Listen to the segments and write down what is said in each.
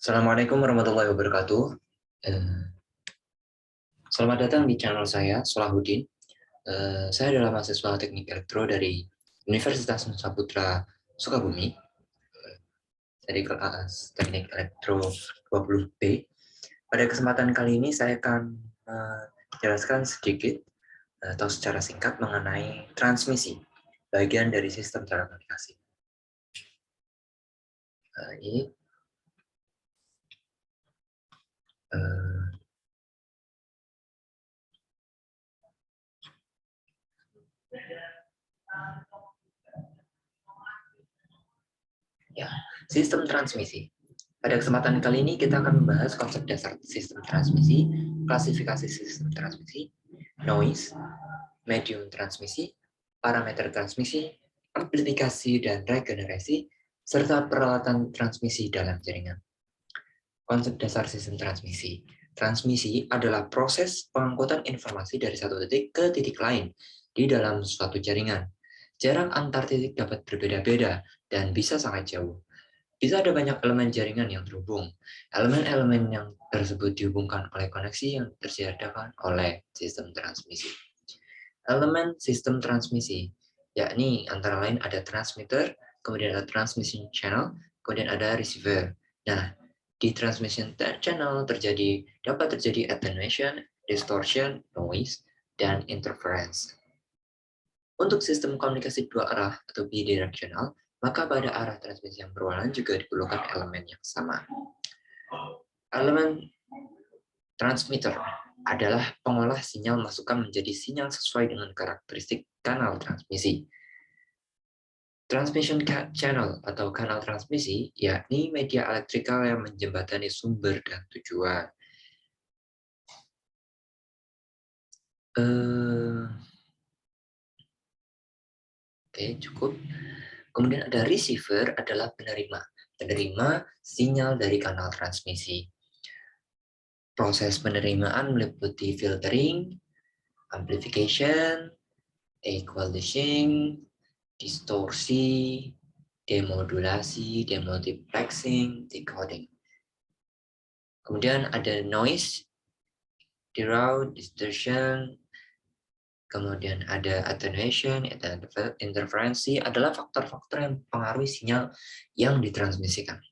Assalamualaikum warahmatullahi wabarakatuh. Eh, Selamat datang di channel saya, Solahuddin. Saya adalah mahasiswa Teknik Elektro dari Universitas Nusa Putra Sukabumi, dari kelas Teknik Elektro 20B. Pada kesempatan kali ini saya akan menjelaskan sedikit atau secara singkat mengenai transmisi, bagian dari sistem telekomunikasi. Ini ya, sistem transmisi. Pada kesempatan kali ini kita akan membahas konsep dasar sistem transmisi, klasifikasi sistem transmisi, noise, medium transmisi, parameter transmisi, amplifikasi dan regenerasi, serta peralatan transmisi dalam jaringan. Konsep dasar sistem transmisi. Transmisi adalah proses pengangkutan informasi dari satu titik ke titik lain di dalam suatu jaringan. Jarak antar titik dapat berbeda-beda dan bisa sangat jauh. Bisa ada banyak elemen jaringan yang terhubung. Elemen-elemen yang tersebut dihubungkan oleh koneksi yang disediakan oleh sistem transmisi. Elemen sistem transmisi, yakni antara lain ada transmitter, kemudian ada transmission channel, kemudian ada receiver. Nah, di transmission channel dapat terjadi attenuation, distortion, noise, dan interference. Untuk sistem komunikasi dua arah atau bidirectional, maka pada arah transmisi yang berwarna juga diperlukan elemen yang sama. Elemen transmitter adalah pengolah sinyal masukan menjadi sinyal sesuai dengan karakteristik kanal transmisi. Transmission channel atau kanal transmisi yakni media elektrikal yang menjembatani sumber dan tujuan. Oke, cukup. Kemudian ada receiver adalah penerima sinyal dari kanal transmisi. Proses penerimaan meliputi filtering, amplification, equalizing, distorsi, demodulasi, demultiplexing, decoding. Kemudian ada noise, derail, distortion, kemudian ada attenuation, interferensi, adalah faktor-faktor yang mempengaruhi sinyal yang ditransmisikan.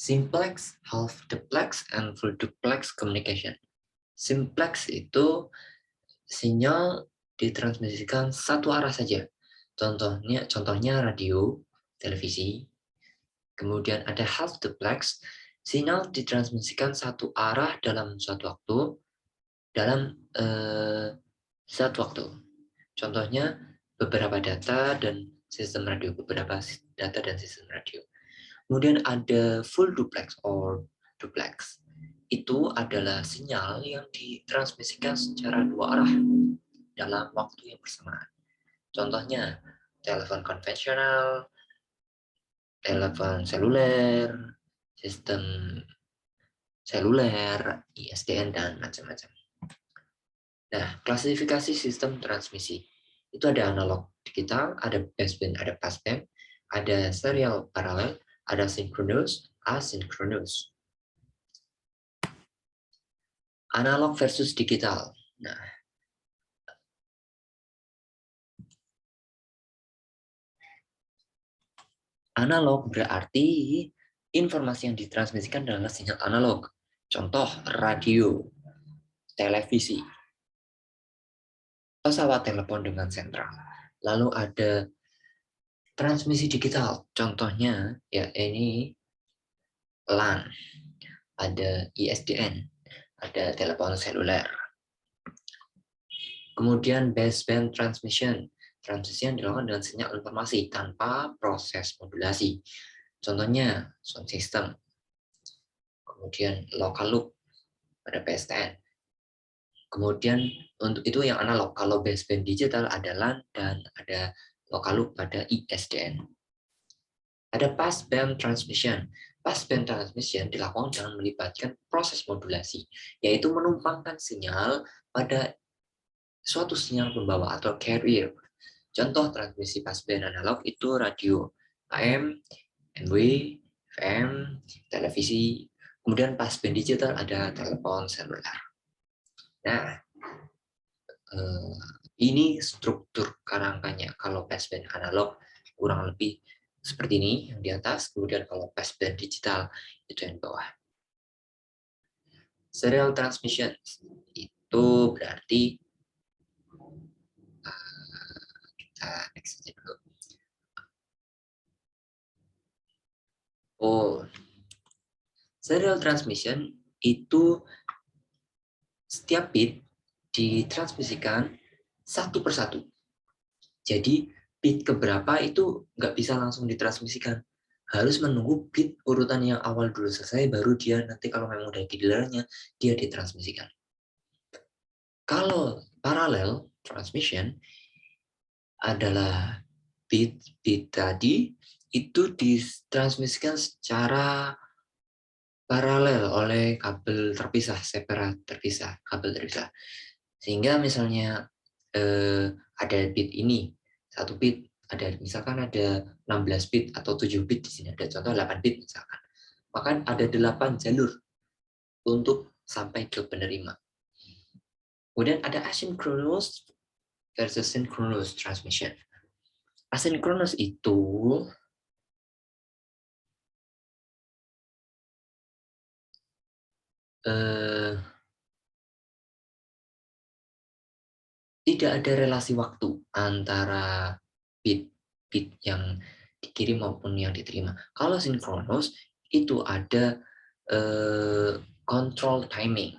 Simplex, half duplex, and full duplex communication. Simplex itu sinyal ditransmisikan satu arah saja. Contohnya radio, televisi. Kemudian ada half duplex, sinyal ditransmisikan satu arah dalam suatu waktu, Contohnya beberapa data dan sistem radio, Kemudian ada full duplex or duplex. Itu adalah sinyal yang ditransmisikan secara dua arah dalam waktu yang bersamaan. Contohnya telepon konvensional, telepon seluler, sistem seluler, ISDN, dan macam-macam. Nah, klasifikasi sistem transmisi. Itu ada analog digital, ada baseband, ada passband, ada serial paralel, ada synchronous, asynchronous. Analog versus digital. Nah, analog berarti informasi yang ditransmisikan adalah sinyal analog. Contoh, radio, televisi, pesawat telepon dengan sentral. Lalu ada transmisi digital. Contohnya, ya ini LAN, ada ISDN, ada telepon seluler. Kemudian baseband transmission. Transmisi yang dilakukan dengan sinyal informasi tanpa proses modulasi. Contohnya sound system. Kemudian local loop pada PSTN. Kemudian untuk itu yang analog. Kalau baseband digital ada LAN dan ada local loop pada ISDN. Ada passband transmission. Passband transmission dilakukan dengan melibatkan proses modulasi, yaitu menumpangkan sinyal pada suatu sinyal pembawa atau carrier. Contoh transmisi passband analog itu radio AM, MW, FM, televisi. Kemudian passband digital ada telepon seluler. Nah, ini struktur kerangkanya. Kalau passband analog kurang lebih seperti ini yang di atas, kemudian kalau passband digital itu yang di bawah. Serial transmission itu berarti kita next aja dulu. Oh, serial transmission itu setiap bit ditransmisikan satu persatu. Jadi bit keberapa itu nggak bisa langsung ditransmisikan. Harus menunggu bit urutan yang awal dulu selesai, baru dia nanti kalau memang udah di dealernya, dia ditransmisikan. Kalau parallel transmission adalah bit tadi itu ditransmisikan secara paralel oleh kabel terpisah, terpisah, kabel terpisah. Sehingga misalnya ada bit ini, satu bit, ada misalkan ada 16 bit atau 7 bit di sini, ada contoh 8 bit misalkan. Maka ada 8 jalur untuk sampai ke penerima. Kemudian ada asynchronous versus synchronous transmission. Asynchronous itu tidak ada relasi waktu antara bit yang dikirim maupun yang diterima. Kalau sinkronus itu ada control timing,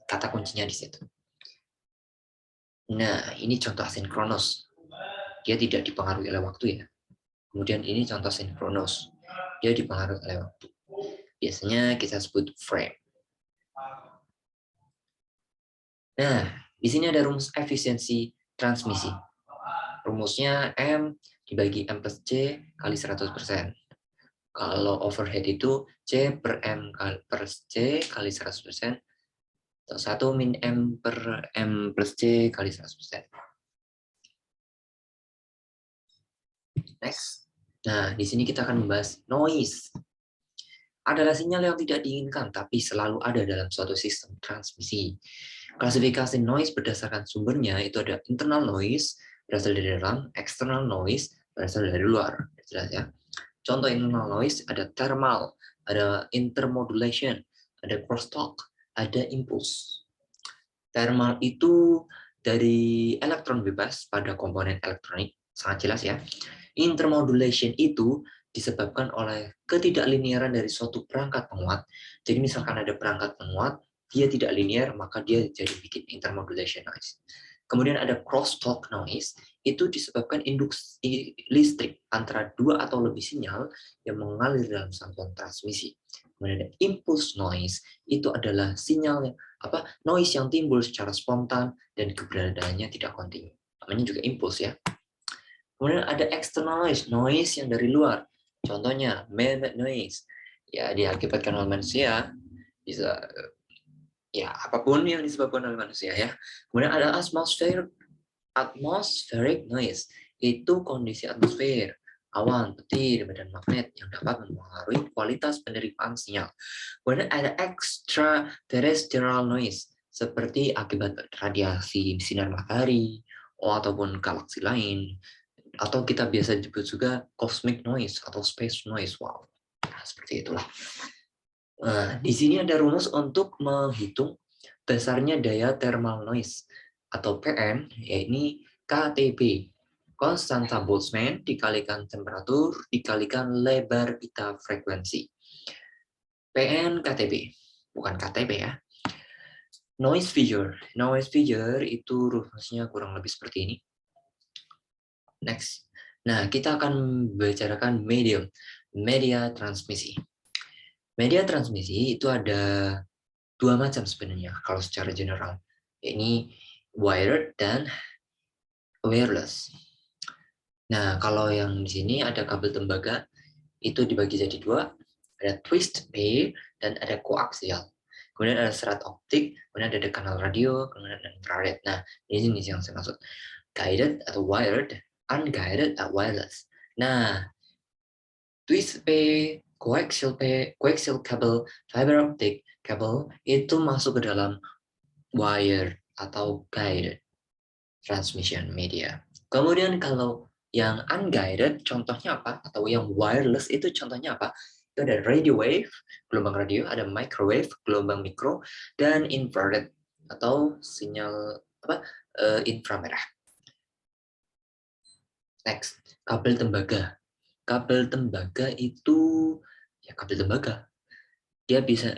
kata kuncinya di situ. Nah, ini contoh asinkronus. Dia tidak dipengaruhi oleh waktu ya. Kemudian ini contoh sinkronus. Dia dipengaruhi oleh waktu. Biasanya kita sebut frame. Nah, di sini ada rumus efisiensi transmisi. Rumusnya M dibagi M plus C kali 100%. Kalau overhead itu C per M per C kali 100%, atau 1 min M per M plus C kali 100%. Next. Nah, di sini kita akan membahas noise. Adalah sinyal yang tidak diinginkan, tapi selalu ada dalam suatu sistem transmisi. Klasifikasi noise berdasarkan sumbernya itu ada internal noise, berasal dari dalam, external noise, berasal dari luar. Jelas ya. Contoh internal noise ada thermal, ada intermodulation, ada crosstalk, ada impulse. Thermal itu dari elektron bebas pada komponen elektronik, sangat jelas ya. Intermodulation itu disebabkan oleh ketidakliniaran dari suatu perangkat penguat. Jadi misalkan ada perangkat penguat, dia tidak linear, maka dia jadi bikin intermodulation noise. Kemudian ada crosstalk noise, itu disebabkan induksi listrik antara dua atau lebih sinyal yang mengalir dalam sambungan transmisi. Kemudian ada impulse noise, itu adalah sinyal yang noise yang timbul secara spontan dan keberadaannya tidak kontinu. Namanya juga impulse ya. Kemudian ada external noise, noise yang dari luar. Contohnya man-made noise, ya diakibatkan oleh manusia, bisa ya apapun yang disebabkan oleh manusia ya. Kemudian ada atmospheric noise, itu kondisi atmosfer, awan, petir, badan magnet yang dapat mempengaruhi kualitas penerimaan sinyal. Kemudian ada extraterrestrial noise, seperti akibat radiasi sinar matahari ataupun galaksi lain. Atau kita biasa disebut juga cosmic noise atau space noise. Wow, nah, seperti itulah. Nah, di sini ada rumus untuk menghitung besarnya daya thermal noise atau PN, yaitu KTB. Konstanta Boltzmann dikalikan temperatur dikalikan lebar pita frekuensi. PN KTB, bukan KTB ya. Noise figure. Noise figure itu rumusnya kurang lebih seperti ini. Next. Nah, kita akan bicarakan media transmisi. Media transmisi itu ada dua macam sebenarnya kalau secara general. Ini wired dan wireless. Nah, kalau yang di sini ada kabel tembaga itu dibagi jadi dua, ada twist pair dan ada koaksial. Kemudian ada serat optik, kemudian ada kanal radio, kemudian ada infrared. Nah, ini yang saya maksud. Guided atau wired, unguided atau wireless. Nah, twist P, coaxial cable, fiber optic cable itu masuk ke dalam wired atau guided transmission media. Kemudian kalau yang unguided contohnya apa? Atau yang wireless itu contohnya apa? Itu ada radio wave, gelombang radio, ada microwave, gelombang mikro, dan infrared atau sinyal apa? Inframerah. Next, kabel tembaga. Kabel tembaga itu ya kabel tembaga. Dia bisa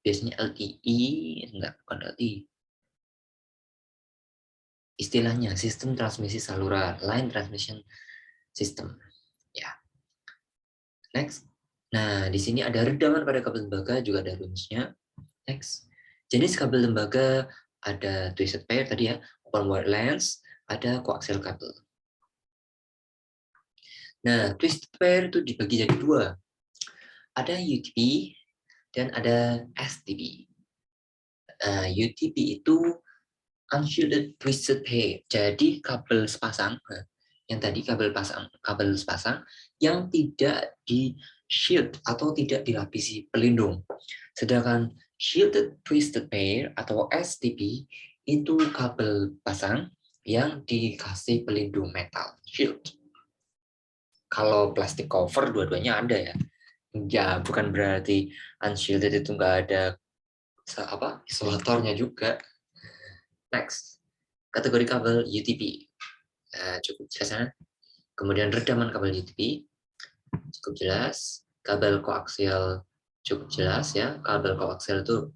biasanya LTE, enggak bukan LTE. Istilahnya sistem transmisi saluran, line transmission system. Ya. Next. Nah, di sini ada redaman pada kabel tembaga, juga ada rumusnya. Next. Jenis kabel tembaga ada twisted pair tadi ya, open wire lens, ada coaxial kabel. Nah, twisted pair itu dibagi jadi dua. Ada UTP dan ada STP. UTP itu unshielded twisted pair. Jadi kabel sepasang, yang tadi kabel sepasang yang tidak di shield atau tidak dilapisi pelindung. Sedangkan shielded twisted pair atau STP itu kabel pasang yang dikasih pelindung metal shield. Kalau plastik cover dua-duanya ada ya. Ya, bukan berarti unshielded itu nggak ada isolatornya juga. Next, kategori kabel UTP. Cukup jelas ya. Kemudian redaman kabel UTP cukup jelas. Kabel koaksial cukup jelas ya. Kabel koaksial itu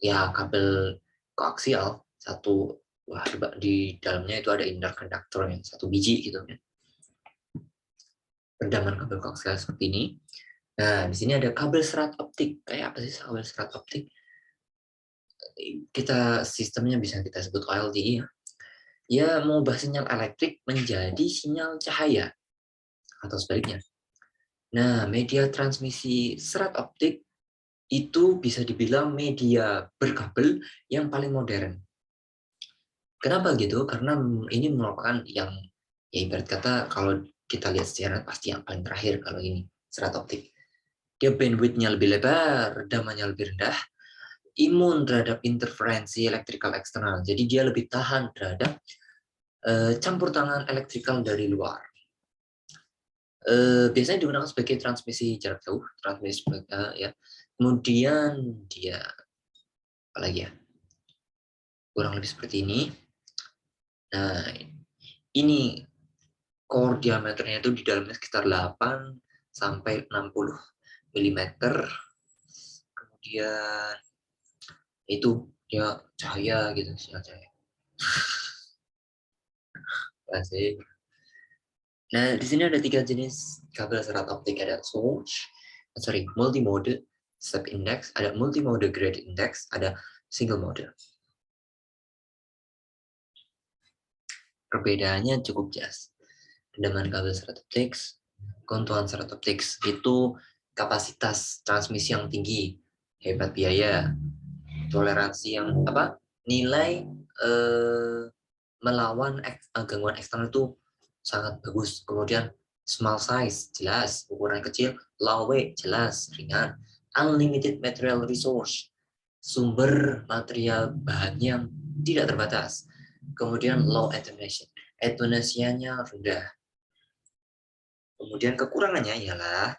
ya kabel koaksial satu, wah di dalamnya itu ada inner conductor yang satu biji gitu kan. Redaman kabel koaksial seperti ini. Nah, di sini ada kabel serat optik. Kayak apa sih kabel serat optik? Kita sistemnya bisa kita sebut OLTE ya. Ya, mengubah sinyal elektrik menjadi sinyal cahaya atau sebaliknya. Nah, media transmisi serat optik itu bisa dibilang media berkabel yang paling modern. Kenapa gitu? Karena ini merupakan yang ya ibarat kata kalau kita lihat secara pasti yang paling terakhir kalau ini serat optik. Dia bandwidth-nya lebih lebar, redamannya lebih rendah, imun terhadap interferensi elektrikal eksternal. Jadi dia lebih tahan terhadap campur tangan elektrikal dari luar. Biasanya digunakan sebagai transmisi jarak jauh, transmisi ya. Kemudian dia apalagi ya? Kurang lebih seperti ini. Nah, ini core diameternya itu di dalamnya sekitar 8 sampai 60 mm. Kemudian itu dia cahaya gitu, sinyal cahaya. Asik. Nah, di sini ada 3 jenis kabel serat optik, ada multimode step index, ada multimode grade index, ada single mode. Perbedaannya cukup jelas. Redaman kabel serat optik, keuntungan serat optik itu kapasitas transmisi yang tinggi, hebat biaya, toleransi yang nilai melawan gangguan eksternal itu sangat bagus. Kemudian small size jelas, ukuran kecil, low weight jelas, ringan, unlimited material resource, sumber material bahannya yang tidak terbatas. Kemudian low attenuation, attenuation-nya rendah. Kemudian kekurangannya ialah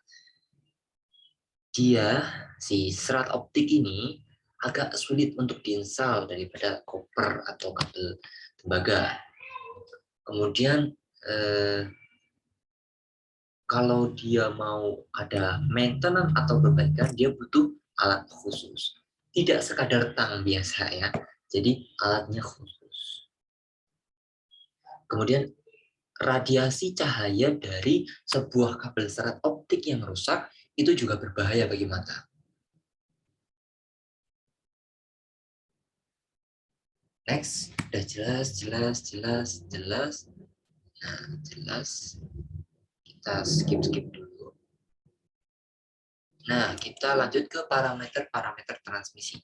si serat optik ini agak sulit untuk diinstal daripada koper atau kabel tembaga. Kemudian kalau dia mau ada maintenance atau perbaikan, dia butuh alat khusus. Tidak sekadar tang biasa ya, jadi alatnya khusus. Kemudian radiasi cahaya dari sebuah kabel serat optik yang rusak itu juga berbahaya bagi mata. Next, udah jelas. Nah, jelas. Kita skip dulu. Nah, kita lanjut ke parameter-parameter transmisi.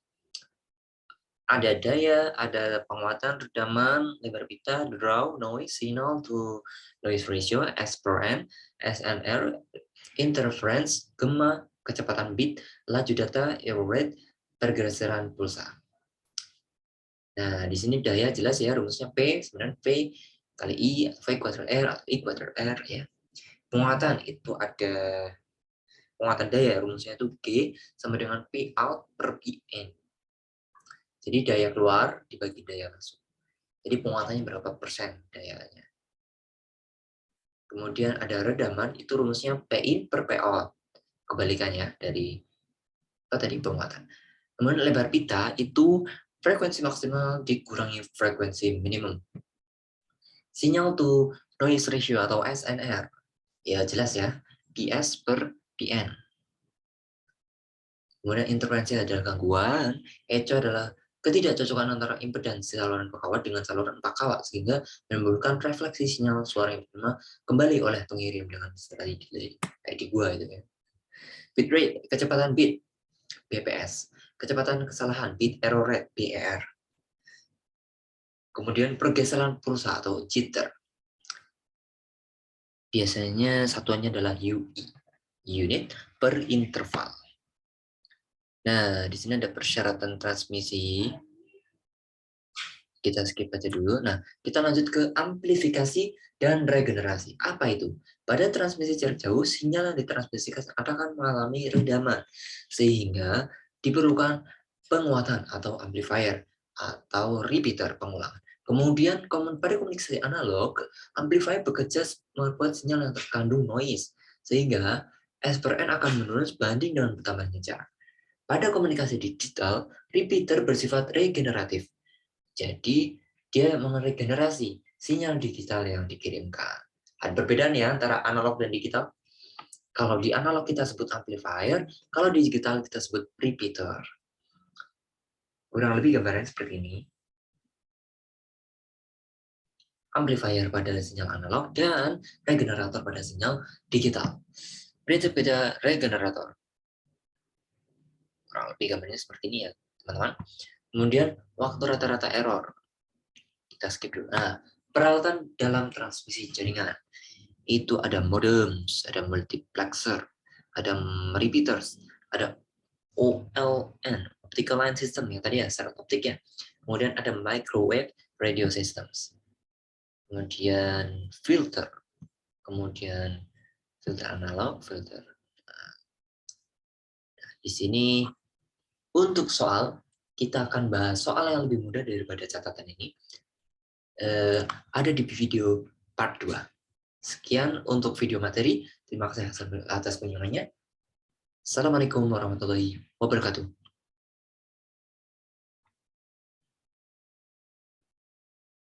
Ada daya, ada penguatan, redaman, lebar pita, draw, noise, signal to noise ratio, S per N, SNR, interference, gema, kecepatan bit, laju data, error rate, pergeseran pulsa. Nah, di sini daya jelas ya, rumusnya P, sebenarnya P kali I, V kuadrat R, atau I kuadrat R ya. Penguatan itu ada penguatan daya, rumusnya itu G sama dengan P out per P in. Jadi daya keluar dibagi daya masuk. Jadi penguatannya berapa persen dayanya. Kemudian ada redaman, itu rumusnya P in per P out. Kebalikannya dari tadi penguatan. Kemudian lebar pita itu frekuensi maksimal dikurangi frekuensi minimum. Sinyal to noise ratio atau SNR. Ya jelas ya, PS per PN. Kemudian interferensi adalah gangguan, echo adalah ketidakcocokan antara impedansi saluran pakawat dengan saluran pakawat sehingga menimbulkan refleksi sinyal suara yang diterima kembali oleh pengirim dengan tadi kayak di gua itu ya. Bit rate, kecepatan bit BPS, kecepatan kesalahan bit error rate BER. Kemudian pergeseran pulsa atau jitter. Biasanya satuannya adalah UI, unit per interval. Nah, di sini ada persyaratan transmisi. Kita skip aja dulu. Nah, kita lanjut ke amplifikasi dan regenerasi. Apa itu? Pada transmisi jarak jauh, sinyal yang ditransmisikan akan mengalami redaman, sehingga diperlukan penguatan atau amplifier atau repeater pengulangan. Kemudian pada komunikasi analog, amplifier bekerja membuat sinyal yang terkandung noise, sehingga S per N akan menurun sebanding dengan bertambahnya jarak. Pada komunikasi digital, repeater bersifat regeneratif. Jadi, dia meregenerasi sinyal digital yang dikirimkan. Ada perbedaan ya antara analog dan digital. Kalau di analog kita sebut amplifier, kalau di digital kita sebut repeater. Kurang lebih gambarannya seperti ini. Amplifier pada sinyal analog dan regenerator pada sinyal digital. Prinsip beda regenerator. Kurang lebih gambarnya seperti ini ya, teman-teman. Kemudian, waktu rata-rata error. Kita skip dulu. Nah, peralatan dalam transmisi jaringan. Itu ada modems, ada multiplexer, ada repeaters, ada OLN, optical line system yang tadi ya, syarat optiknya. Kemudian ada microwave radio systems. Kemudian filter. Kemudian filter analog, filter. Nah, di sini untuk soal, kita akan bahas soal yang lebih mudah daripada catatan ini. Ada di video part 2. Sekian untuk video materi. Terima kasih atas kunjungannya. Assalamualaikum warahmatullahi wabarakatuh.